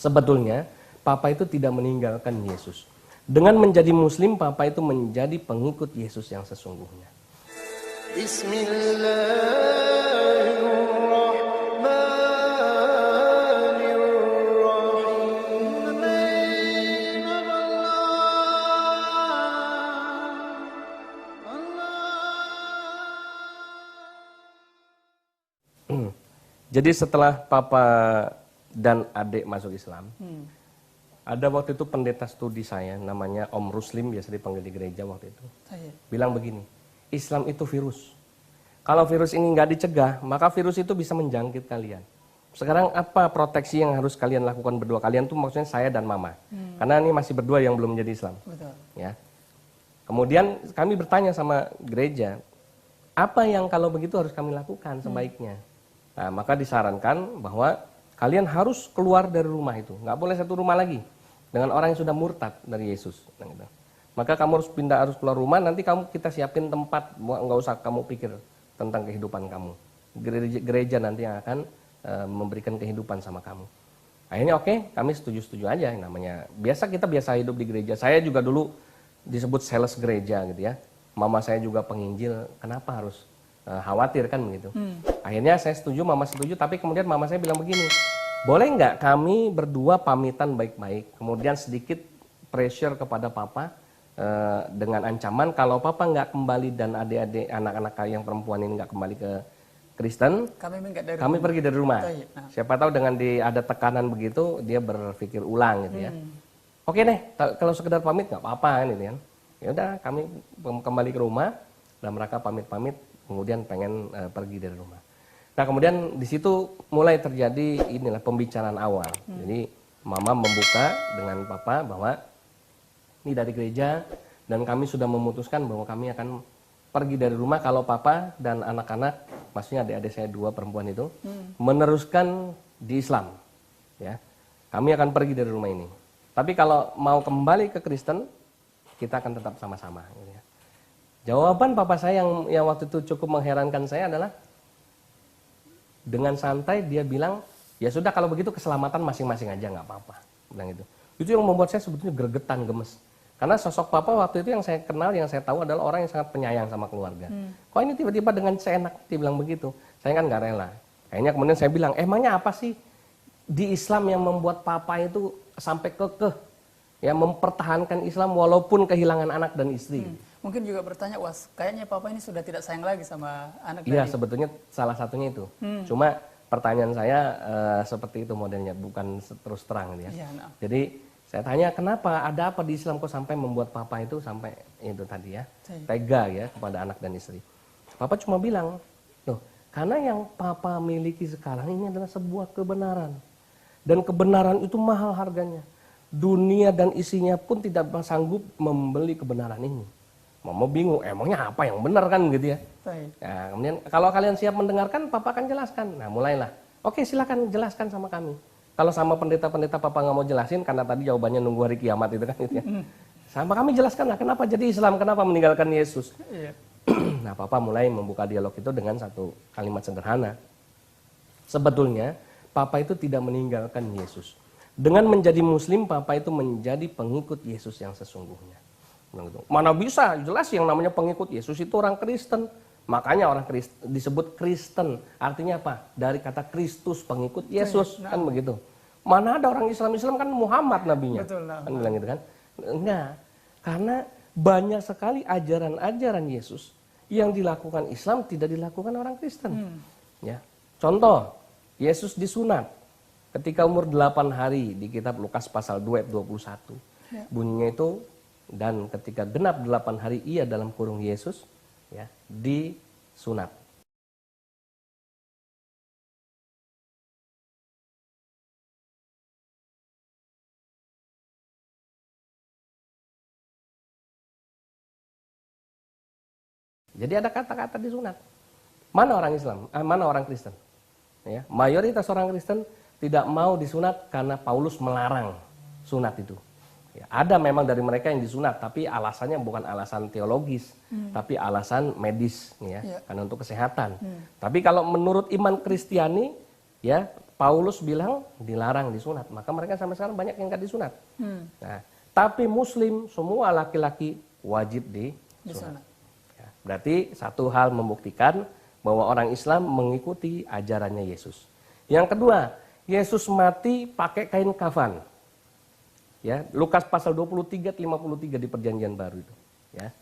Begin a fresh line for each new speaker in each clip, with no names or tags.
Sebetulnya, Papa itu tidak meninggalkan Yesus. Dengan menjadi Muslim, Papa itu menjadi pengikut Yesus yang sesungguhnya. Jadi setelah Papa dan adik masuk Islam, ada waktu itu pendeta studi saya, namanya Om Ruslim, biasa dipanggil di gereja waktu itu. Bilang begini, Islam itu virus. Kalau virus ini nggak dicegah, maka virus itu bisa menjangkit kalian. Sekarang apa proteksi yang harus kalian lakukan berdua? Kalian tuh maksudnya saya dan mama. Karena ini masih berdua yang belum menjadi Islam.
Betul.
Ya. Kemudian kami bertanya sama gereja, apa yang kalau begitu harus kami lakukan sebaiknya? Nah, maka disarankan bahwa kalian harus keluar dari rumah itu. Nggak boleh satu rumah lagi dengan orang yang sudah murtad dari Yesus. Maka kamu harus pindah, harus keluar rumah, nanti kita siapin tempat, nggak usah kamu pikir tentang kehidupan kamu. Gereja nanti yang akan memberikan kehidupan sama kamu. Akhirnya oke, kami setuju-setuju aja. Namanya biasa, kita biasa hidup di gereja. Saya juga dulu disebut sales gereja gitu ya. Mama saya juga penginjil, kenapa harus khawatir kan begitu. Akhirnya saya setuju, mama setuju, tapi kemudian mama saya bilang begini, boleh nggak kami berdua pamitan baik-baik, kemudian sedikit pressure kepada papa dengan ancaman kalau papa nggak kembali dan adik-adik anak-anak yang perempuan ini nggak kembali ke Kristen, kami pergi dari rumah. Siapa tahu dengan ada tekanan begitu, dia berpikir ulang gitu ya. Oke deh, kalau sekedar pamit nggak apa-apa kan gitu kan. Ya udah, kami kembali ke rumah dalam rangka pamit-pamit, kemudian pengen pergi dari rumah. Nah kemudian di situ mulai terjadi inilah pembicaraan awal. Jadi mama membuka dengan papa bahwa ini dari gereja dan kami sudah memutuskan bahwa kami akan pergi dari rumah kalau papa dan anak-anak, maksudnya adik-adik saya 2 perempuan itu, meneruskan di Islam. Ya, kami akan pergi dari rumah ini. Tapi kalau mau kembali ke Kristen, kita akan tetap sama-sama. Gitu ya. Jawaban papa saya yang waktu itu cukup mengherankan saya adalah dengan santai dia bilang, ya sudah kalau begitu keselamatan masing-masing aja nggak apa-apa. Bilang itu. Itu yang membuat saya sebetulnya gregetan, gemes. Karena sosok papa waktu itu yang saya kenal, yang saya tahu adalah orang yang sangat penyayang sama keluarga. Kok ini tiba-tiba dengan seenak dia bilang begitu? Saya kan nggak rela. Akhirnya kemudian saya bilang, emangnya apa sih di Islam yang membuat papa itu sampai kekeh ya mempertahankan Islam walaupun kehilangan anak dan istri?
Mungkin juga bertanya, was, kayaknya papa ini sudah tidak sayang lagi sama anak.
Iya, sebetulnya salah satunya itu. Cuma pertanyaan saya seperti itu modelnya, bukan terus terang ya. Jadi saya tanya, kenapa, ada apa di Islam kok sampai membuat papa itu sampai itu tadi ya, tega ya kepada anak dan istri. Papa cuma bilang, loh, karena yang papa miliki sekarang ini adalah sebuah kebenaran. Dan kebenaran itu mahal harganya. Dunia dan isinya pun tidak sanggup membeli kebenaran ini. Mama bingung, emangnya apa yang benar kan gitu ya. Nah, kemudian kalau kalian siap mendengarkan, papa akan jelaskan. Nah mulailah, oke silakan jelaskan sama kami. Kalau sama pendeta-pendeta papa nggak mau jelasin, karena tadi jawabannya nunggu hari kiamat itu kan gitu ya. Sama kami jelaskan lah, kenapa jadi Islam, kenapa meninggalkan Yesus. Nah papa mulai membuka dialog itu dengan satu kalimat sederhana. Sebetulnya papa itu tidak meninggalkan Yesus. Dengan menjadi Muslim, papa itu menjadi pengikut Yesus yang sesungguhnya. Mana bisa, jelas yang namanya pengikut Yesus itu orang Kristen. Makanya orang Kristen disebut Kristen. Artinya apa? Dari kata Kristus, pengikut Yesus. Kan begitu. Mana ada orang Islam kan Muhammad nabinya.
Betul,
kan bilang gitu kan. Enggak. Karena banyak sekali ajaran-ajaran Yesus yang dilakukan Islam tidak dilakukan orang Kristen. Ya. Contoh, Yesus disunat ketika umur 8 hari di kitab Lukas pasal 2 ayat 21. Bunyinya itu, dan ketika genap 8 hari ia dalam kurung Yesus ya disunat. Jadi ada kata-kata disunat. Mana orang Islam? Mana orang Kristen? Ya, mayoritas orang Kristen tidak mau disunat karena Paulus melarang sunat itu. Ya, ada memang dari mereka yang disunat, tapi alasannya bukan alasan teologis, tapi alasan medis, ya, karena untuk kesehatan. Tapi kalau menurut iman Kristiani, ya Paulus bilang dilarang disunat, maka mereka sampai sekarang banyak yang nggak disunat. Nah, tapi Muslim semua laki-laki wajib disunat. Ya, berarti satu hal membuktikan bahwa orang Islam mengikuti ajarannya Yesus. Yang kedua, Yesus mati pakai kain kafan. Ya, Lukas pasal 23-53 di Perjanjian Baru itu. Ya.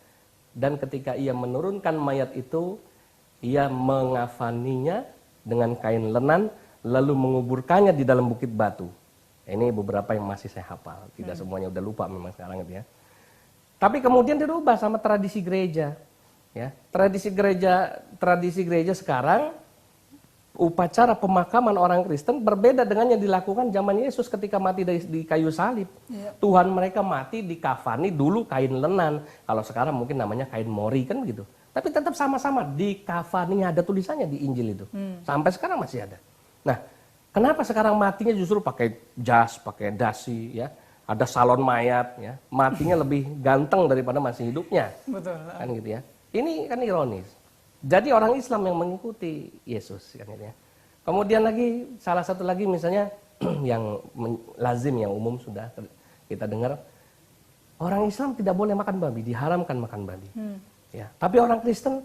Dan ketika ia menurunkan mayat itu, ia mengafaninya dengan kain lenan, lalu menguburkannya di dalam bukit batu. Ini beberapa yang masih saya hafal, tidak semuanya udah lupa memang sekarang gitu ya. Tapi kemudian dirubah sama tradisi gereja. Ya, tradisi gereja sekarang upacara pemakaman orang Kristen berbeda dengan yang dilakukan zaman Yesus ketika mati di kayu salib. Tuhan mereka mati dikafani dulu kain lenan. Kalau sekarang mungkin namanya kain mori kan gitu. Tapi tetap sama-sama dikafani, ada tulisannya di Injil itu. Sampai sekarang masih ada. Nah, kenapa sekarang matinya justru pakai jas, pakai dasi, ya? Ada salon mayat, ya? Matinya lebih ganteng daripada masih hidupnya.
Betul.
Kan gitu ya. Ini kan ironis. Jadi orang Islam yang mengikuti Yesus, kan gitu ya. Kemudian lagi salah satu lagi misalnya yang lazim, yang umum sudah kita dengar, orang Islam tidak boleh makan babi, diharamkan makan babi. Ya, tapi orang Kristen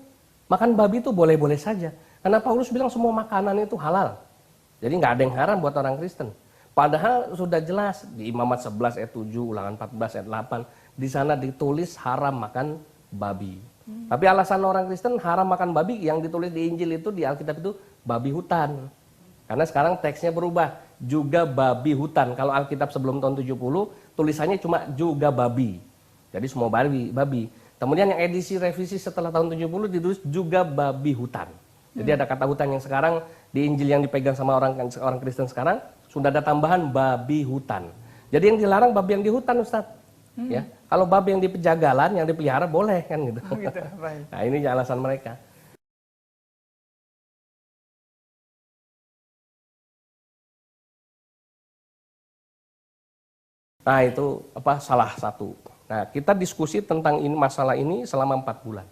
makan babi itu boleh-boleh saja. Karena Paulus bilang semua makanan itu halal. Jadi nggak ada yang haram buat orang Kristen. Padahal sudah jelas di Imamat 11 ayat 7, Ulangan 14 ayat 8, di sana ditulis haram makan babi. Tapi alasan orang Kristen haram makan babi yang ditulis di Injil itu, di Alkitab itu babi hutan. Karena sekarang teksnya berubah, juga babi hutan. Kalau Alkitab sebelum tahun 70, tulisannya cuma juga babi. Jadi semua babi. Kemudian yang edisi revisi setelah tahun 70 ditulis juga babi hutan. Jadi ada kata hutan yang sekarang di Injil yang dipegang sama orang Kristen sekarang sudah ada tambahan babi hutan. Jadi yang dilarang babi yang di hutan, Ustadz. Ya, kalau babi yang di pejagalan, yang dipelihara boleh kan gitu.
Gitu, baik.
Nah, ini alasan mereka. Nah, itu salah satu. Nah, kita diskusi tentang masalah ini selama 4 bulan.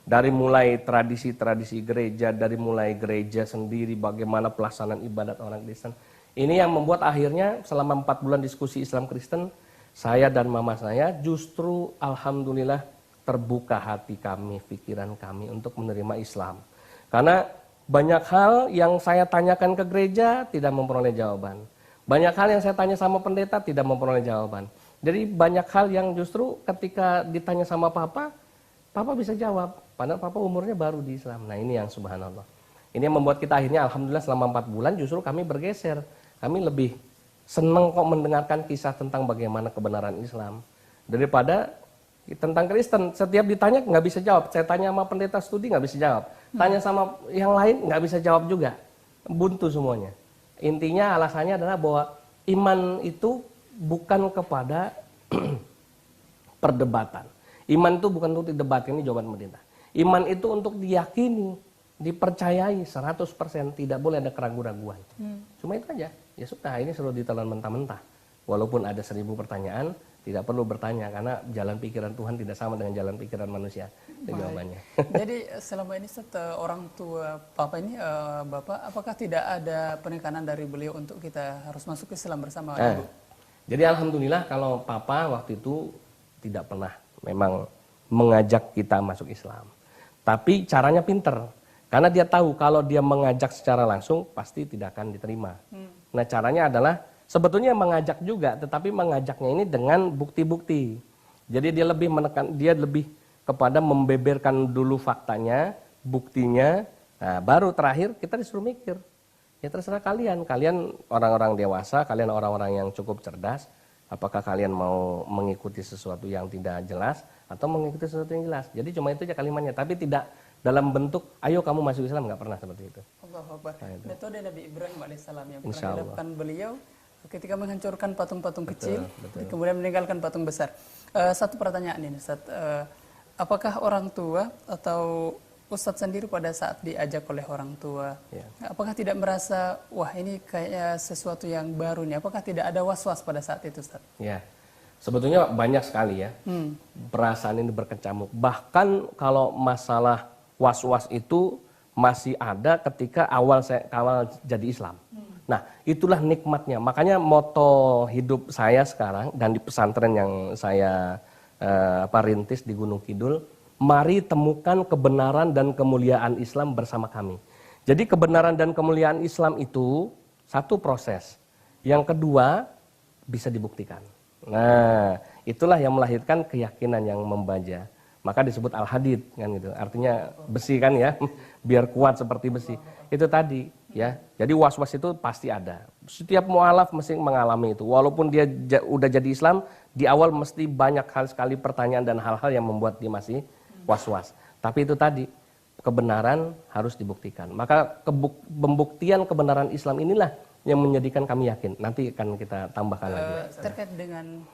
Dari mulai tradisi-tradisi gereja, dari mulai gereja sendiri, bagaimana pelaksanaan ibadat orang Kristen. Ini yang membuat akhirnya selama 4 bulan diskusi Islam Kristen, saya dan mama saya justru alhamdulillah terbuka hati kami, pikiran kami untuk menerima Islam. Karena banyak hal yang saya tanyakan ke gereja tidak memperoleh jawaban. Banyak hal yang saya tanya sama pendeta tidak memperoleh jawaban. Jadi banyak hal yang justru ketika ditanya sama Papa bisa jawab. Padahal Papa umurnya baru di Islam. Nah, ini yang subhanallah. Ini yang membuat kita akhirnya alhamdulillah selama 4 bulan justru kami bergeser. Kami lebih senang kok mendengarkan kisah tentang bagaimana kebenaran Islam daripada tentang Kristen. Setiap ditanya nggak bisa jawab. Saya tanya sama pendeta studi nggak bisa jawab. Tanya sama yang lain nggak bisa jawab juga. Buntu semuanya. Intinya alasannya adalah bahwa iman itu bukan kepada perdebatan. Iman itu bukan untuk didebatkan, ini jawaban pemerintah. Iman itu untuk diyakini, dipercayai 100%, tidak boleh ada keraguan-raguan. Cuma itu aja. Ya sudah, ini suruh ditelan mentah-mentah. Walaupun ada 1000 pertanyaan, tidak perlu bertanya karena jalan pikiran Tuhan tidak sama dengan jalan pikiran manusia. Itu jawabannya.
Jadi selama ini orang tua Papa ini, Bapak, apakah tidak ada penekanan dari beliau untuk kita harus masuk ke Islam bersama Ibu?
Jadi alhamdulillah kalau Papa waktu itu tidak pernah memang mengajak kita masuk Islam. Tapi caranya pinter. Karena dia tahu kalau dia mengajak secara langsung pasti tidak akan diterima. Nah, caranya adalah sebetulnya mengajak juga, tetapi mengajaknya ini dengan bukti-bukti. Jadi dia lebih kepada membeberkan dulu faktanya, buktinya. Nah, baru terakhir kita disuruh mikir. Ya terserah kalian orang-orang dewasa, kalian orang-orang yang cukup cerdas, apakah kalian mau mengikuti sesuatu yang tidak jelas atau mengikuti sesuatu yang jelas. Jadi cuma itu aja kalimatnya, tapi tidak dalam bentuk ayo kamu masuk Islam, nggak pernah seperti itu.
Allahu Akbar. Metode Nabi Ibrahim alaihissalam yang pernah dilakukan beliau ketika menghancurkan patung-patung kecil, kemudian meninggalkan patung besar. Satu pertanyaan ini, Ustaz. Apakah orang tua atau Ustadz sendiri pada saat diajak oleh orang tua, apakah tidak merasa, wah ini kayaknya sesuatu yang baru nih? Apakah tidak ada was-was pada saat itu, Ustadz?
Ya, sebetulnya banyak sekali ya perasaan ini berkecamuk. Bahkan kalau masalah was-was itu masih ada ketika awal jadi Islam. Nah, itulah nikmatnya. Makanya moto hidup saya sekarang dan di pesantren yang saya rintis di Gunung Kidul, mari temukan kebenaran dan kemuliaan Islam bersama kami. Jadi kebenaran dan kemuliaan Islam itu satu proses. Yang kedua, bisa dibuktikan. Nah, itulah yang melahirkan keyakinan yang membaja. Maka disebut al-hadid kan gitu. Artinya besi kan ya, biar kuat seperti besi. Itu tadi ya. Jadi was-was itu pasti ada. Setiap mualaf mesti mengalami itu. Walaupun dia udah jadi Islam, di awal mesti banyak hal sekali pertanyaan dan hal-hal yang membuat dia masih was-was. Tapi itu tadi, kebenaran harus dibuktikan. Maka pembuktian kebenaran Islam inilah yang menjadikan kami yakin. Nanti akan kita tambahkan lagi.
Terkait dengan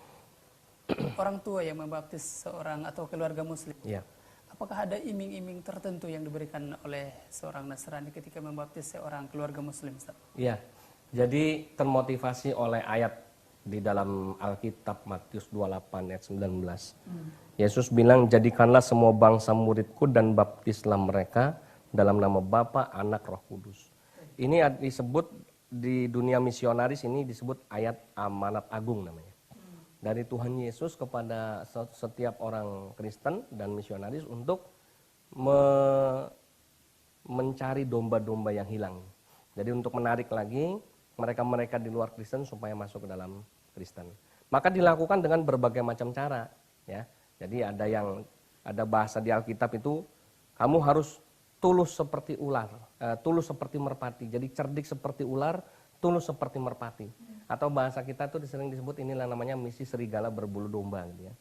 orang tua yang membaptis seorang atau keluarga muslim,
Ya.
apakah ada iming-iming tertentu yang diberikan oleh seorang Nasrani ketika membaptis seorang keluarga muslim, Ustaz?
Iya. Jadi termotivasi oleh ayat di dalam Alkitab Matius 28 ayat 19. Yesus bilang, jadikanlah semua bangsa muridku dan baptislah mereka dalam nama Bapa, Anak, Roh Kudus. Ini disebut di dunia misionaris, ini disebut ayat amanat agung namanya. Dari Tuhan Yesus kepada setiap orang Kristen dan misionaris untuk mencari domba-domba yang hilang. Jadi untuk menarik lagi mereka-mereka di luar Kristen supaya masuk ke dalam Kristen. Maka dilakukan dengan berbagai macam cara, ya. Jadi ada bahasa di Alkitab itu, kamu harus tulus seperti ular, tulus seperti merpati. Jadi cerdik seperti ular, tulus seperti merpati. Atau bahasa kita tuh sering disebut inilah namanya misi serigala berbulu domba gitu ya.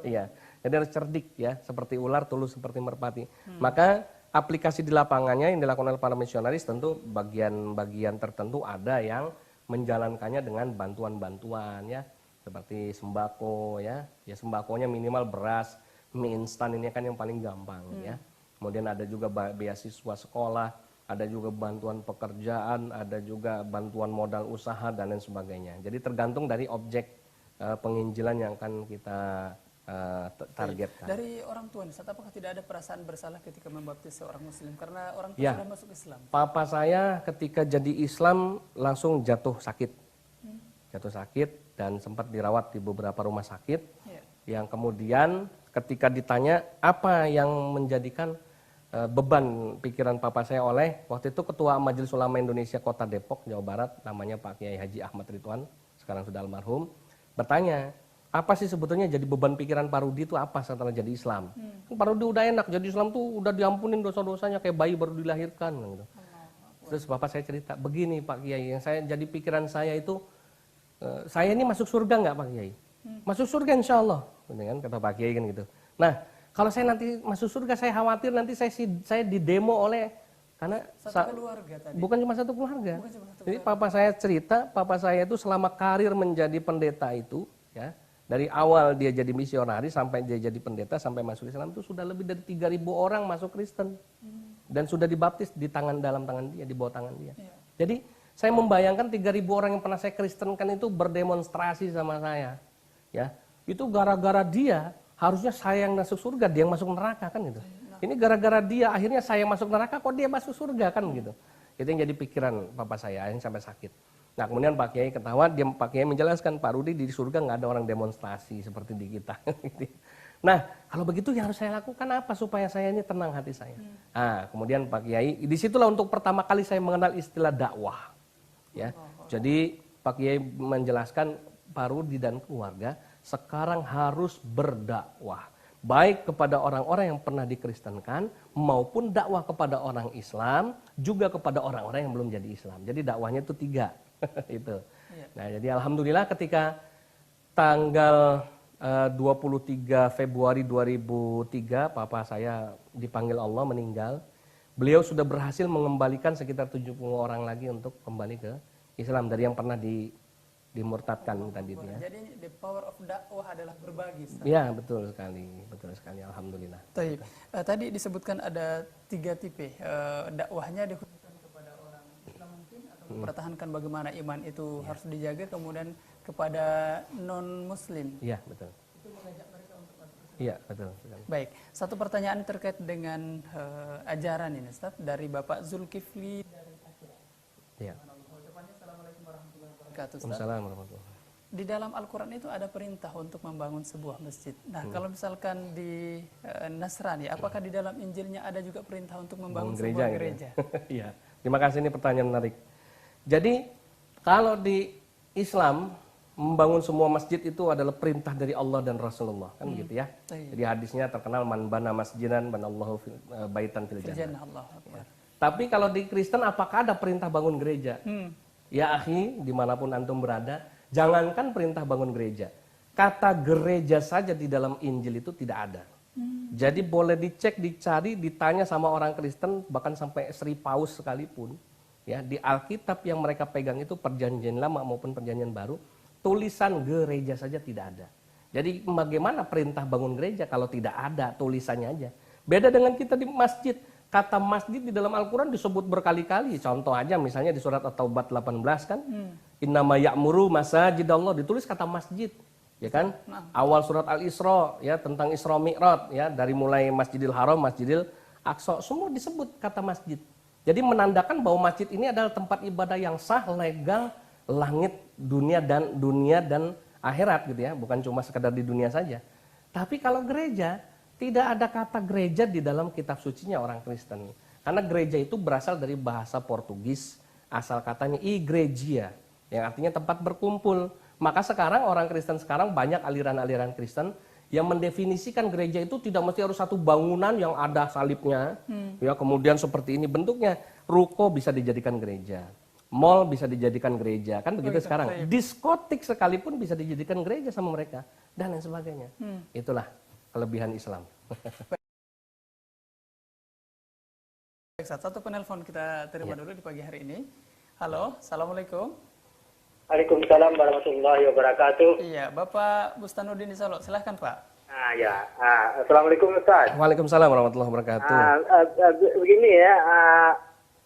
Iya. Jadi harus cerdik ya, seperti ular, tulus seperti merpati. Maka aplikasi di lapangannya yang dilakukan oleh para misionaris tentu bagian-bagian tertentu ada yang menjalankannya dengan bantuan-bantuan ya, seperti sembako ya. Ya sembakonya minimal beras, mie instan ini kan yang paling gampang ya. Kemudian ada juga beasiswa sekolah, ada juga bantuan pekerjaan, ada juga bantuan modal usaha dan lain sebagainya. Jadi tergantung dari objek penginjilan yang akan kita targetkan.
Dari orang tua, Ustaz, apakah tidak ada perasaan bersalah ketika membaptis seorang muslim karena orang tua
Ya.
sudah masuk Islam?
Papa saya ketika jadi Islam langsung jatuh sakit. Jatuh sakit dan sempat dirawat di beberapa rumah sakit. Yang kemudian ketika ditanya apa yang menjadikan beban pikiran papa saya oleh waktu itu Ketua Majelis Ulama Indonesia Kota Depok, Jawa Barat, namanya Pak Kiai Haji Ahmad Ridwan, sekarang sudah almarhum, bertanya, apa sih sebetulnya jadi beban pikiran Pak Rudi itu apa setelah jadi Islam? Pak Rudi udah enak, jadi Islam tuh udah diampunin dosa-dosanya kayak bayi baru dilahirkan. Gitu. Terus bapak saya cerita, begini Pak Kiai, yang saya jadi pikiran saya itu, saya ini masuk surga nggak Pak Kiai? Masuk surga insya Allah, kata Pak Kiai kan gitu. Nah, kalau saya nanti masuk surga, saya khawatir nanti saya didemo oleh karena
satu keluarga tadi.
Bukan cuma satu keluarga. Jadi papa saya cerita, papa saya itu selama karir menjadi pendeta itu, ya dari awal dia jadi misionaris sampai dia jadi pendeta sampai masuk Islam itu sudah lebih dari 3.000 orang masuk Kristen dan sudah dibaptis di dalam tangan dia, di bawah tangan dia. Jadi saya membayangkan 3.000 orang yang pernah saya Kristenkan itu berdemonstrasi sama saya, ya itu gara-gara dia. Harusnya saya yang masuk surga, dia yang masuk neraka kan gitu. Ini gara-gara dia, akhirnya saya masuk neraka, kok dia masuk surga kan gitu. Itu yang jadi pikiran papa saya, akhirnya sampai sakit. Nah kemudian Pak Kiai ketawa, Pak Kiai menjelaskan, Pak Rudi di surga nggak ada orang demonstrasi seperti di kita. Nah kalau begitu yang harus saya lakukan apa supaya saya ini tenang hati saya. Nah kemudian Pak Kiai, disitulah untuk pertama kali saya mengenal istilah dakwah. Ya, jadi Pak Kiai menjelaskan Pak Rudi dan keluarga sekarang harus berdakwah, baik kepada orang-orang yang pernah dikristenkan maupun dakwah kepada orang Islam, juga kepada orang-orang yang belum jadi Islam. Jadi dakwahnya itu 3 itu. Nah, jadi alhamdulillah ketika tanggal 23 Februari 2003 papa saya dipanggil Allah meninggal. Beliau sudah berhasil mengembalikan sekitar 70 orang lagi untuk kembali ke Islam dari yang pernah dimurtadkan tadi itu ya.
Jadi the power of dakwah adalah berbagi.
Iya betul sekali, alhamdulillah.
Tadi disebutkan ada 3 tipe dakwahnya dikhususkan kepada orang Islam mungkin atau mempertahankan bagaimana iman itu harus dijaga, kemudian kepada non Muslim.
Iya betul.
Itu mengajak mereka untuk masuk Islam.
Iya betul sekali.
Baik, satu pertanyaan terkait dengan ajaran ini Ustaz dari Bapak Zulkifli dari Aceh.
Iya.
wabarakatuh. Ustaz.
Waalaikumsalam warahmatullahi.
Di dalam Al-Quran itu ada perintah untuk membangun sebuah masjid. Nah, kalau misalkan di Nasrani, apakah di dalam Injilnya ada juga perintah untuk membangun sebuah gereja?
Iya, terima kasih, ini pertanyaan menarik. Jadi kalau di Islam membangun semua masjid itu adalah perintah dari Allah dan Rasulullah, kan begitu ya. Jadi hadisnya terkenal, man bana masjidan banallahu baitan fil jannah. Tapi kalau di Kristen apakah ada perintah bangun gereja? Ya akhi, dimanapun antum berada, jangankan perintah bangun gereja, kata gereja saja di dalam Injil itu tidak ada. Jadi boleh dicek, dicari, ditanya sama orang Kristen, bahkan sampai Sri Paus sekalipun, ya di Alkitab yang mereka pegang itu Perjanjian Lama maupun Perjanjian Baru, tulisan gereja saja tidak ada. Jadi bagaimana perintah bangun gereja kalau tidak ada tulisannya aja? Beda dengan kita di masjid. Kata masjid di dalam Al-Quran disebut berkali-kali. Contoh aja misalnya di surat At-Taubah 18 kan. Innama ya'muru masajidallah, ditulis kata masjid. Ya kan? Awal surat Al-Isra ya tentang Isra Mi'raj ya, dari mulai Masjidil Haram, Masjidil Aqsa, semua disebut kata masjid. Jadi menandakan bahwa masjid ini adalah tempat ibadah yang sah, legal, langit, dunia dan akhirat gitu ya, bukan cuma sekedar di dunia saja. Tapi kalau gereja, tidak ada kata gereja di dalam kitab sucinya orang Kristen. Karena gereja itu berasal dari bahasa Portugis, asal katanya igreja, yang artinya tempat berkumpul. Maka sekarang orang Kristen sekarang banyak aliran-aliran Kristen yang mendefinisikan gereja itu tidak mesti harus satu bangunan yang ada salibnya, ya kemudian seperti ini bentuknya. Ruko bisa dijadikan gereja, mall bisa dijadikan gereja, kan begitu sekarang. Diskotik sekalipun bisa dijadikan gereja sama mereka dan lain sebagainya. Itulah kelebihan Islam.
Satu penelpon kita terima dulu di pagi hari ini. Halo, assalamualaikum.
Waalaikumsalam warahmatullahi wabarakatuh.
Iya, Bapak Bustanuddin di Solo, silahkan Pak.
Assalamualaikum Ustaz.
Waalaikumsalam warahmatullahi wabarakatuh.
Begini ya,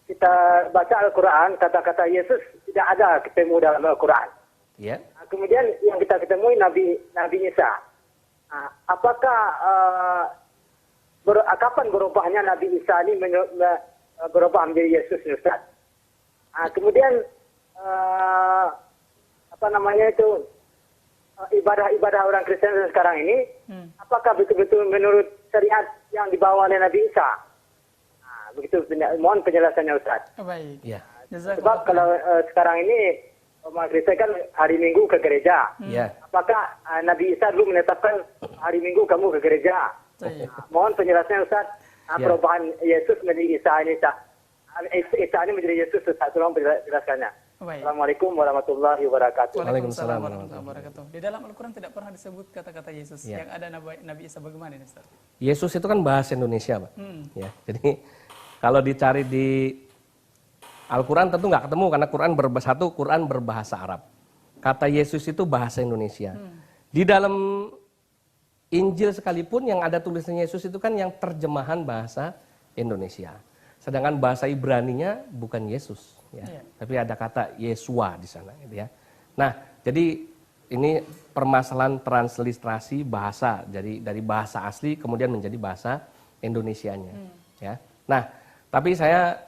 kita baca Al-Quran, kata-kata Yesus tidak ada ketemu dalam Al-Quran.
Ya.
Kemudian yang kita ketemui Nabi Isa. Apakah kapan berubahnya Nabi Isa ini berubah menjadi Yesus, Ustaz? Kemudian ibadah orang Kristen sekarang ini, apakah betul-betul menurut syariat yang dibawa oleh Nabi Isa? Begitu, mohon penjelasannya, Ustaz.
Baik.
Ya.
Sebab kalau sekarang ini umat Kristen kan hari Minggu ke gereja. Apakah Nabi Isa dulu menetapkan hari Minggu kamu ke gereja? Mohon penjelasannya, Ustaz. Perubahan Yesus menjadi Isa ini, Isa ini menjadi Yesus, Ustaz. Tolong penjelasannya. Assalamualaikum warahmatullahi wabarakatuh.
Waalaikumsalam warahmatullahi wabarakatuh. Di dalam Al-Quran tidak pernah disebut kata-kata Yesus. Yang ada Nabi Isa, bagaimana ini, Ustaz?
Yesus itu kan bahasa Indonesia, Pak. Ya, jadi kalau dicari di Al-Quran tentu nggak ketemu karena Quran berbahasa Arab. Kata Yesus itu bahasa Indonesia. Di dalam Injil sekalipun yang ada tulisannya Yesus itu kan yang terjemahan bahasa Indonesia. Sedangkan bahasa Ibraninya bukan Yesus, ya. Tapi ada kata Yesua di sana, gitu ya. Nah, jadi ini permasalahan transliterasi bahasa, jadi dari bahasa asli kemudian menjadi bahasa Indonesianya, ya. Nah, tapi saya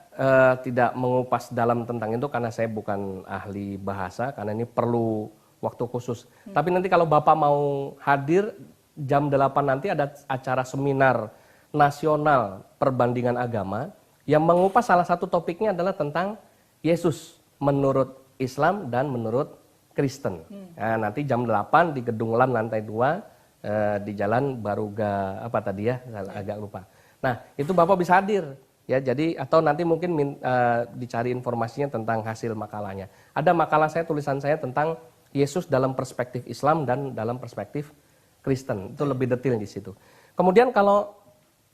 tidak mengupas dalam tentang itu karena saya bukan ahli bahasa, karena ini perlu waktu khusus. Tapi nanti kalau Bapak mau hadir jam 8 nanti ada acara seminar nasional perbandingan agama yang mengupas salah satu topiknya adalah tentang Yesus menurut Islam dan menurut Kristen. Nah, nanti jam 8 di Gedung LAN lantai 2 di Jalan Baruga apa tadi ya, agak lupa. Nah, itu Bapak bisa hadir. Ya, jadi atau nanti mungkin dicari informasinya tentang hasil makalahnya. Ada makalah saya, tulisan saya tentang Yesus dalam perspektif Islam dan dalam perspektif Kristen. Itu lebih detail di situ. Kemudian kalau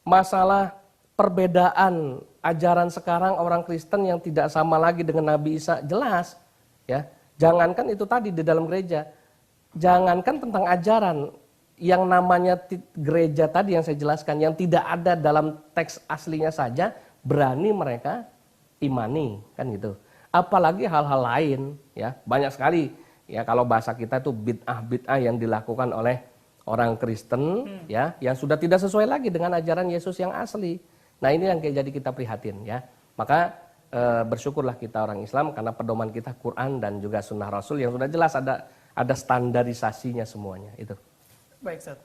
masalah perbedaan ajaran sekarang orang Kristen yang tidak sama lagi dengan Nabi Isa, jelas ya. Jangankan itu tadi di dalam gereja. Jangankan tentang ajaran yang namanya gereja tadi yang saya jelaskan, yang tidak ada dalam teks aslinya saja berani mereka imani, kan gitu. Apalagi hal-hal lain, ya banyak sekali. Ya kalau bahasa kita itu bid'ah yang dilakukan oleh orang Kristen, ya yang sudah tidak sesuai lagi dengan ajaran Yesus yang asli. Nah ini yang jadi kita prihatin, ya. Maka bersyukurlah kita orang Islam karena pedoman kita Quran dan juga Sunnah Rasul yang sudah jelas ada standarisasinya semuanya itu.
Baik, Ustaz.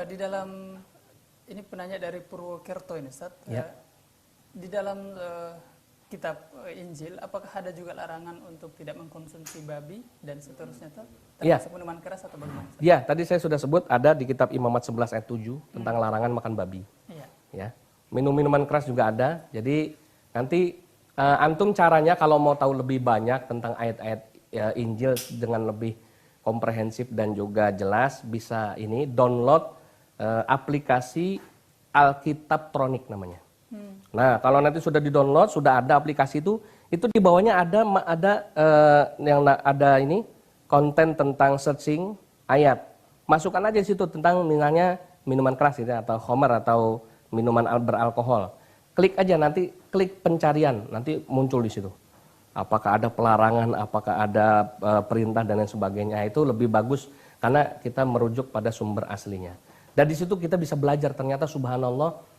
Di dalam ini penanya dari Purwokerto ini, Ustaz.
Ya.
Di dalam kitab Injil, apakah ada juga larangan untuk tidak mengkonsumsi babi dan seterusnya, Ustaz? Termasuk minuman keras atau bagaimana, Ustaz?
Ya, tadi saya sudah sebut ada di kitab Imamat 11 ayat 7 tentang larangan makan babi.
Iya.
Ya. Minum-minuman keras juga ada. Jadi nanti antum caranya kalau mau tahu lebih banyak tentang ayat-ayat Injil dengan lebih komprehensif dan juga jelas bisa ini download aplikasi Alkitabtronik namanya. Nah, kalau nanti sudah di-download, sudah ada aplikasi itu di bawahnya ada ini konten tentang searching ayat. Masukkan aja di situ tentang misalnya minuman keras gitu, atau khamar atau minuman beralkohol. Klik aja nanti, klik pencarian, nanti muncul di situ. Apakah ada pelarangan, apakah ada perintah dan lain sebagainya. Itu lebih bagus karena kita merujuk pada sumber aslinya. Dan di situ kita bisa belajar ternyata subhanallah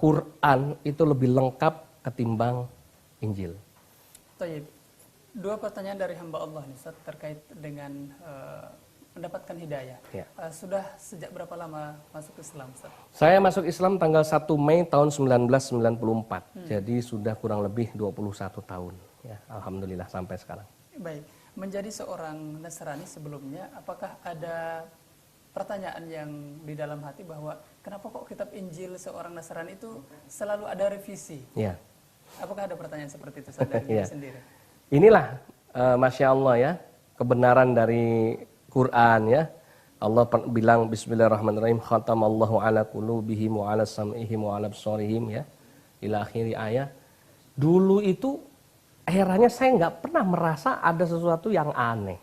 Quran itu lebih lengkap ketimbang Injil.
Taib. Dua pertanyaan dari hamba Allah nih, Ustaz, terkait dengan mendapatkan hidayah.
Ya.
Sudah sejak berapa lama masuk Islam, Ustaz?
Saya masuk Islam tanggal 1 Mei tahun 1994. Jadi sudah kurang lebih 21 tahun. Ya, alhamdulillah sampai sekarang.
Baik. Menjadi seorang Nasrani sebelumnya, apakah ada pertanyaan yang di dalam hati bahwa kenapa kok kitab Injil seorang Nasrani itu selalu ada revisi?
Ya.
Apakah ada pertanyaan seperti itu, Ustaz, dari diri sendiri?
Inilah Masya Allah ya, kebenaran dari Quran ya. Allah bilang bismillahirrahmanirrahim, khatamallahu ala qulubihim wa ala sam'ihim wa ala absarihim ya. Ila akhiri ayat. Dulu itu eranya saya nggak pernah merasa ada sesuatu yang aneh,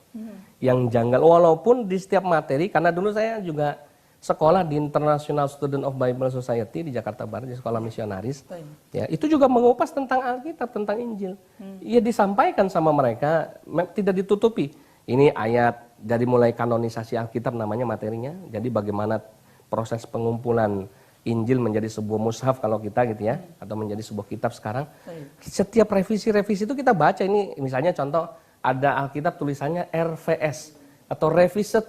yang janggal. Walaupun di setiap materi, karena dulu saya juga sekolah di International Student of Bible Society di Jakarta Barat, di sekolah misionaris. Ya, itu juga mengupas tentang Alkitab, tentang Injil. Ya disampaikan sama mereka, tidak ditutupi. Ini ayat dari mulai kanonisasi Alkitab namanya materinya. Jadi bagaimana proses pengumpulan Injil menjadi sebuah mushaf kalau kita gitu ya, atau menjadi sebuah kitab sekarang. Setiap revisi-revisi itu kita baca. Ini misalnya contoh ada Alkitab tulisannya RVS atau Revised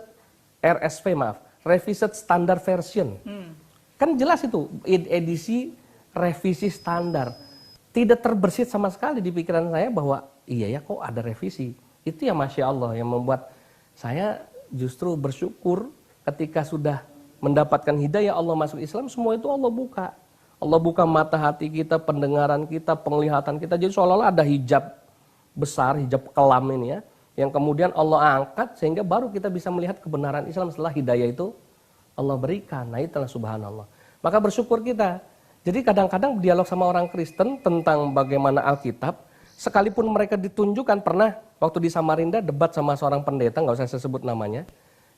RSV maaf, Revised Standard Version. Kan jelas itu edisi revisi standar. Tidak terbersit sama sekali di pikiran saya bahwa iya ya kok ada revisi. Itu ya Masya Allah yang membuat saya justru bersyukur ketika sudah mendapatkan hidayah Allah masuk Islam, semua itu Allah buka. Allah buka mata hati kita, pendengaran kita, penglihatan kita. Jadi seolah-olah ada hijab besar, hijab kelam ini ya, yang kemudian Allah angkat sehingga baru kita bisa melihat kebenaran Islam setelah hidayah itu Allah berikan. Nah itulah subhanallah. Maka bersyukur kita. Jadi kadang-kadang dialog sama orang Kristen tentang bagaimana Alkitab, sekalipun mereka ditunjukkan, pernah waktu di Samarinda debat sama seorang pendeta, nggak usah saya sebut namanya,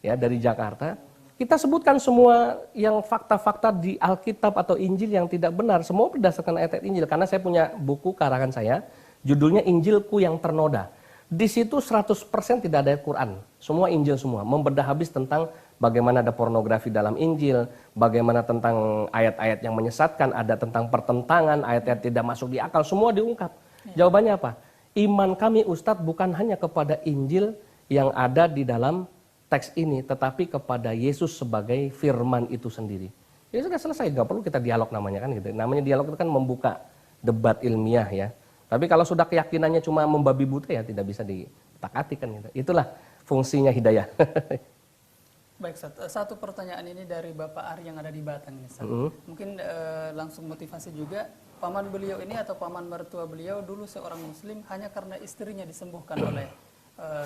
ya dari Jakarta. Kita sebutkan semua yang fakta-fakta di Alkitab atau Injil yang tidak benar, semua berdasarkan ayat-ayat Injil. Karena saya punya buku karangan saya, judulnya Injilku yang Ternoda. Di situ 100% tidak ada Quran, semua Injil semua. Membedah habis tentang bagaimana ada pornografi dalam Injil, bagaimana tentang ayat-ayat yang menyesatkan, ada tentang pertentangan, ayat-ayat tidak masuk di akal, semua diungkap. Jawabannya apa? Iman kami Ustadz bukan hanya kepada Injil yang ada di dalam teks ini, tetapi kepada Yesus sebagai firman itu sendiri. Ya sudah selesai, nggak perlu kita dialog namanya kan gitu. Namanya dialog itu kan membuka debat ilmiah ya. Tapi kalau sudah keyakinannya cuma membabi buta ya tidak bisa ditakati kan gitu. Itulah fungsinya hidayah.
Baik, satu pertanyaan ini dari Bapak Ari yang ada di Batang ini, mungkin langsung motivasi juga. Paman beliau ini atau paman mertua beliau dulu seorang Muslim, hanya karena istrinya disembuhkan oleh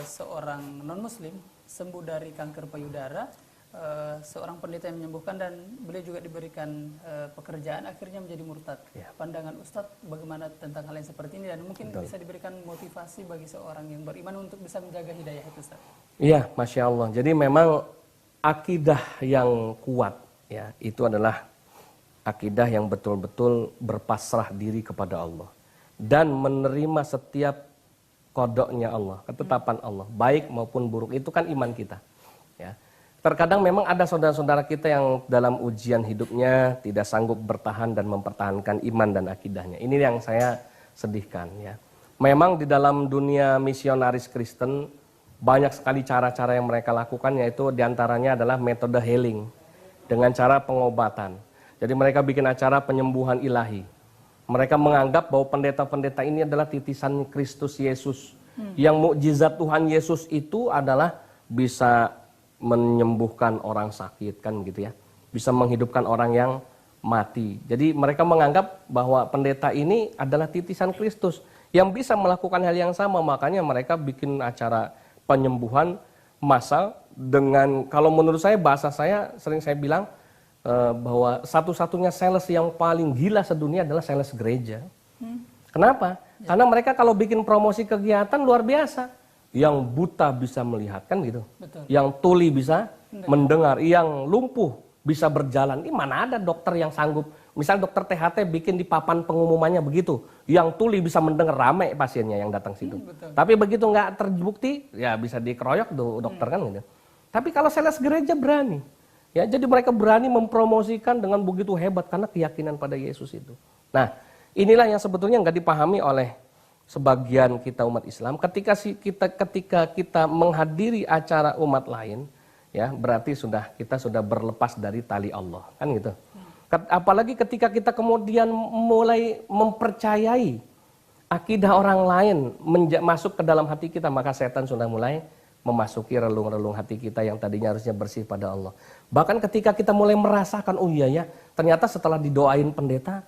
seorang non-Muslim, sembuh dari kanker payudara, seorang pendeta yang menyembuhkan dan beliau juga diberikan pekerjaan, akhirnya menjadi murtad. Pandangan Ustadz bagaimana tentang hal yang seperti ini dan mungkin bisa diberikan motivasi bagi seorang yang beriman untuk bisa menjaga hidayah itu, Ustadz? Iya,
Masya Allah. Jadi memang akidah yang kuat ya itu adalah akidah yang betul-betul berpasrah diri kepada Allah dan menerima setiap kodoknya Allah, ketetapan Allah, baik maupun buruk. Itu kan iman kita. Ya. Terkadang memang ada saudara-saudara kita yang dalam ujian hidupnya tidak sanggup bertahan dan mempertahankan iman dan akidahnya. Ini yang saya sedihkan. Ya. Memang di dalam dunia misionaris Kristen banyak sekali cara-cara yang mereka lakukan, yaitu diantaranya adalah metode healing dengan cara pengobatan. Jadi mereka bikin acara penyembuhan ilahi. Mereka menganggap bahwa pendeta-pendeta ini adalah titisan Kristus Yesus. Yang mukjizat Tuhan Yesus itu adalah bisa menyembuhkan orang sakit, kan gitu ya. Bisa menghidupkan orang yang mati. Jadi mereka menganggap bahwa pendeta ini adalah titisan Kristus yang bisa melakukan hal yang sama. Makanya mereka bikin acara penyembuhan massal dengan, kalau menurut saya, bahasa saya sering saya bilang bahwa satu-satunya sales yang paling gila sedunia adalah sales gereja. Kenapa? Karena mereka kalau bikin promosi kegiatan luar biasa. Yang buta bisa melihat, kan gitu.
Betul.
Yang tuli bisa mendengar, yang lumpuh bisa berjalan. Ini mana ada dokter yang sanggup, misal dokter THT bikin di papan pengumumannya begitu, yang tuli bisa mendengar, rame pasiennya yang datang situ. Tapi begitu nggak terbukti, ya bisa dikeroyok tuh dokter, kan gitu. Tapi kalau sales gereja berani, ya jadi mereka berani mempromosikan dengan begitu hebat karena keyakinan pada Yesus itu. Nah, inilah yang sebetulnya nggak dipahami oleh sebagian kita umat Islam. Ketika kita menghadiri acara umat lain, ya berarti kita sudah berlepas dari tali Allah, kan gitu. Apalagi ketika kita kemudian mulai mempercayai akidah orang lain masuk ke dalam hati kita, maka setan sudah mulai memasuki relung-relung hati kita yang tadinya harusnya bersih pada Allah. Bahkan ketika kita mulai merasakan, oh iya ya, ternyata setelah didoain pendeta,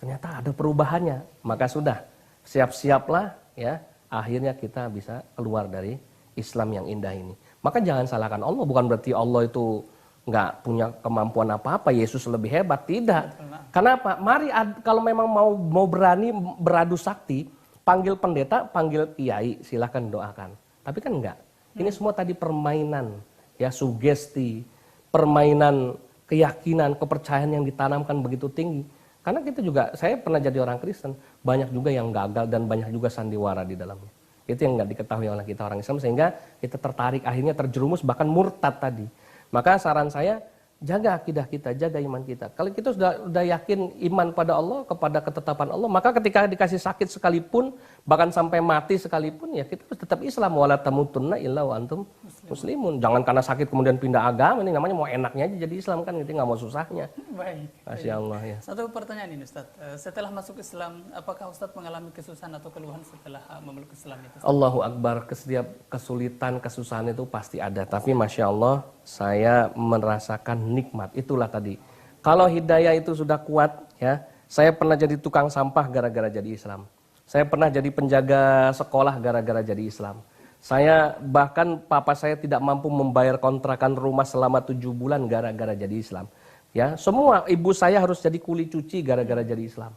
ternyata ada perubahannya, maka sudah siap-siaplah ya, akhirnya kita bisa keluar dari Islam yang indah ini. Maka jangan salahkan Allah, bukan berarti Allah itu nggak punya kemampuan apa-apa, Yesus lebih hebat, tidak. Kenapa? Mari kalau memang mau berani beradu sakti, panggil pendeta, panggil kiai, silahkan doakan. Tapi kan enggak. Ini semua tadi permainan, ya sugesti, permainan keyakinan, kepercayaan yang ditanamkan begitu tinggi. Karena kita juga, saya pernah jadi orang Kristen, banyak juga yang gagal dan banyak juga sandiwara di dalamnya. Itu yang nggak diketahui oleh kita orang Islam, sehingga kita tertarik, akhirnya terjerumus, bahkan murtad tadi. Maka saran saya, jaga akidah kita, jaga iman kita. Kalau kita sudah yakin iman pada Allah, kepada ketetapan Allah, maka ketika dikasih sakit sekalipun, bahkan sampai mati sekalipun, ya kita harus tetap Islam. Wala tamutunna illa wa antum muslimun. Jangan karena sakit kemudian pindah agama, ini namanya mau enaknya aja jadi Islam, kan gitu, nggak mau susahnya.
Baik.
Masya Allah ya.
Satu pertanyaan ini Ustaz, setelah masuk Islam, apakah Ustaz mengalami kesusahan atau keluhan setelah memeluk Islam itu?
Allahu Akbar, setiap kesulitan, kesusahan itu pasti ada. Tapi Masya Allah, saya merasakan nikmat. Itulah tadi. Kalau hidayah itu sudah kuat, ya. Saya pernah jadi tukang sampah gara-gara jadi Islam. Saya pernah jadi penjaga sekolah gara-gara jadi Islam. Saya bahkan papa saya tidak mampu membayar kontrakan rumah selama 7 bulan gara-gara jadi Islam. Ya, semua ibu saya harus jadi kuli cuci gara-gara jadi Islam.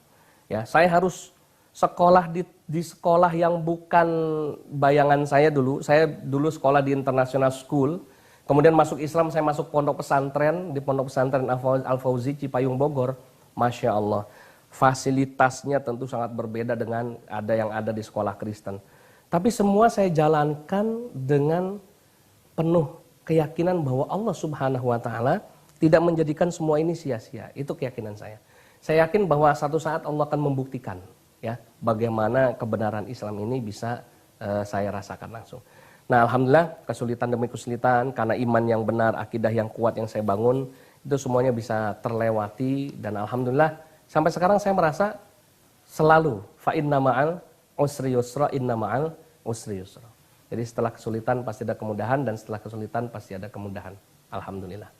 Ya, saya harus sekolah di sekolah yang bukan bayangan saya dulu. Saya dulu sekolah di International School. Kemudian masuk Islam, saya masuk pondok pesantren, di pondok pesantren Al-Fauzi, Cipayung, Bogor. Masya Allah, fasilitasnya tentu sangat berbeda dengan yang ada di sekolah Kristen. Tapi semua saya jalankan dengan penuh keyakinan bahwa Allah Subhanahu wa Ta'ala tidak menjadikan semua ini sia-sia. Itu keyakinan saya. Saya yakin bahwa satu saat Allah akan membuktikan, ya, bagaimana kebenaran Islam ini bisa saya rasakan langsung. Nah, alhamdulillah, kesulitan demi kesulitan, karena iman yang benar, akidah yang kuat yang saya bangun, itu semuanya bisa terlewati. Dan alhamdulillah, sampai sekarang saya merasa selalu fa inna ma'al usri yusra, inna ma'al usri yusra. Jadi setelah kesulitan pasti ada kemudahan, dan setelah kesulitan pasti ada kemudahan. Alhamdulillah.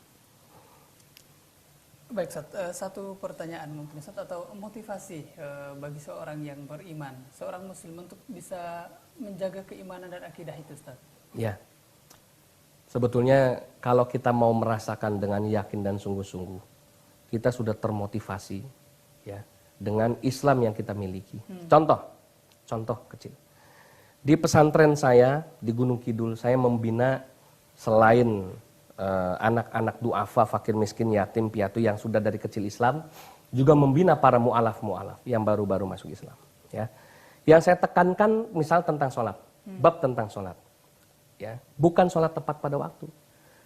Baik, satu pertanyaan mungkin Ustaz, atau motivasi bagi seorang yang beriman, seorang muslim untuk bisa menjaga keimanan dan akidah itu, Ustaz. Ya.
Sebetulnya kalau kita mau merasakan dengan yakin dan sungguh-sungguh, kita sudah termotivasi, ya, dengan Islam yang kita miliki. Contoh kecil. Di pesantren saya di Gunung Kidul, saya membina selain anak-anak duafa, fakir miskin, yatim, piatu yang sudah dari kecil Islam, juga membina para mu'alaf yang baru-baru masuk Islam. Ya. Yang saya tekankan misal tentang sholat, bab tentang sholat. Ya, bukan sholat tepat pada waktu.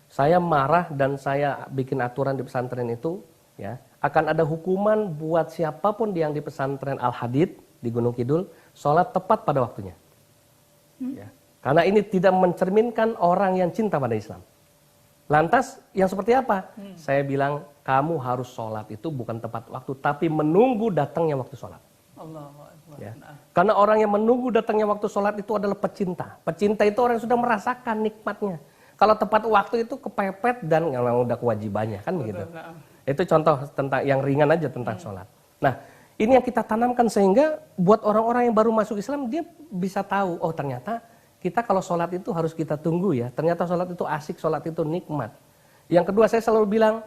Saya marah dan saya bikin aturan di pesantren itu, ya, akan ada hukuman buat siapapun yang di pesantren Al-Hadid, di Gunung Kidul, sholat tepat pada waktunya. Ya. Karena ini tidak mencerminkan orang yang cinta pada Islam. Lantas yang seperti apa? Saya bilang kamu harus sholat itu bukan tepat waktu, tapi menunggu datangnya waktu sholat. Ya. Karena orang yang menunggu datangnya waktu sholat itu adalah pecinta. Pecinta itu orang yang sudah merasakan nikmatnya. Kalau tepat waktu itu kepepet dan memang udah kewajibannya kan begitu. Itu contoh tentang yang ringan aja tentang sholat. Nah ini yang kita tanamkan sehingga buat orang-orang yang baru masuk Islam dia bisa tahu, oh ternyata kita kalau sholat itu harus kita tunggu ya. Ternyata sholat itu asik, sholat itu nikmat. Yang kedua saya selalu bilang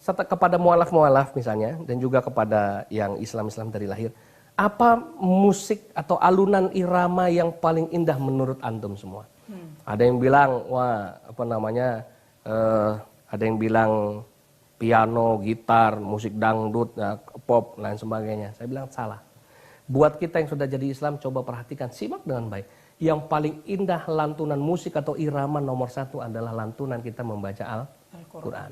kepada mualaf-mualaf misalnya dan juga kepada yang Islam-Islam dari lahir, apa musik atau alunan irama yang paling indah menurut antum semua? Ada yang bilang wah apa namanya, ada yang bilang piano, gitar, musik dangdut, pop dan sebagainya. Saya bilang salah. Buat kita yang sudah jadi Islam coba perhatikan, simak dengan baik. Yang paling indah lantunan musik atau irama nomor satu adalah lantunan kita membaca Al-Quran.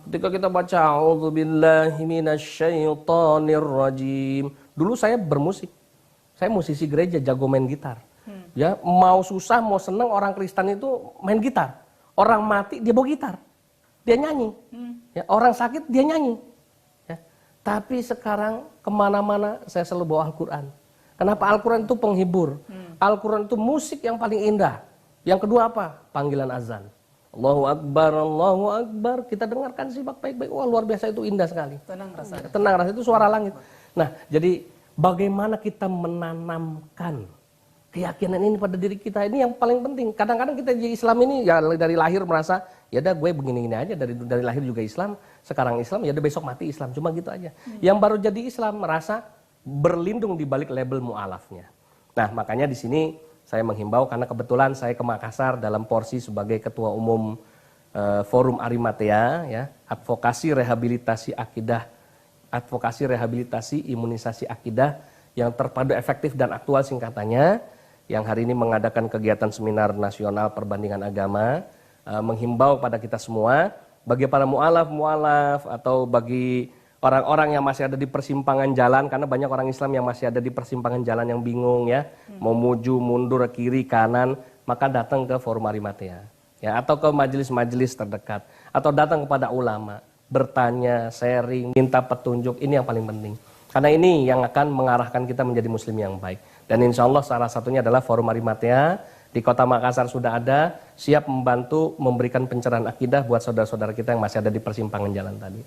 Ketika kita baca A'udzubillahi minasyaitonirrajim. Dulu saya bermusik. Saya musisi gereja, jago main gitar. Ya, mau susah, mau seneng orang Kristen itu main gitar. Orang mati dia bawa gitar. Dia nyanyi. Ya, orang sakit dia nyanyi. Ya. Tapi sekarang kemana-mana saya selalu bawa Al-Quran. Kenapa? Al-Quran itu penghibur. Al-Quran itu musik yang paling indah. Yang kedua apa? Panggilan azan. Allahu Akbar, Allahu Akbar. Kita dengarkan simak baik-baik. Wah luar biasa itu indah sekali.
Tenang rasanya.
Tenang rasanya itu suara langit. Nah jadi bagaimana kita menanamkan keyakinan ini pada diri kita, ini yang paling penting. Kadang-kadang kita jadi Islam ini ya dari lahir merasa ya udah gue begini-gini aja, dari lahir juga Islam, sekarang Islam ya udah besok mati Islam, cuma gitu aja. Yang baru jadi Islam merasa berlindung di balik label mu'alafnya. Nah, makanya di sini saya menghimbau karena kebetulan saya ke Makassar dalam porsi sebagai ketua umum Forum Arimatea ya, advokasi rehabilitasi akidah, advokasi rehabilitasi imunisasi akidah yang terpadu efektif dan aktual singkatannya, yang hari ini mengadakan kegiatan seminar nasional perbandingan agama, menghimbau pada kita semua bagi para mu'alaf atau bagi orang-orang yang masih ada di persimpangan jalan, karena banyak orang Islam yang masih ada di persimpangan jalan yang bingung ya, mau maju, mundur, kiri, kanan, maka datang ke Forum Arimatea ya, atau ke majelis-majelis terdekat, atau datang kepada ulama, bertanya, sharing, minta petunjuk, ini yang paling penting. Karena ini yang akan mengarahkan kita menjadi muslim yang baik. Dan insya Allah salah satunya adalah Forum Arimatea di Kota Makassar sudah ada, siap membantu memberikan pencerahan akidah buat saudara-saudara kita yang masih ada di persimpangan jalan tadi.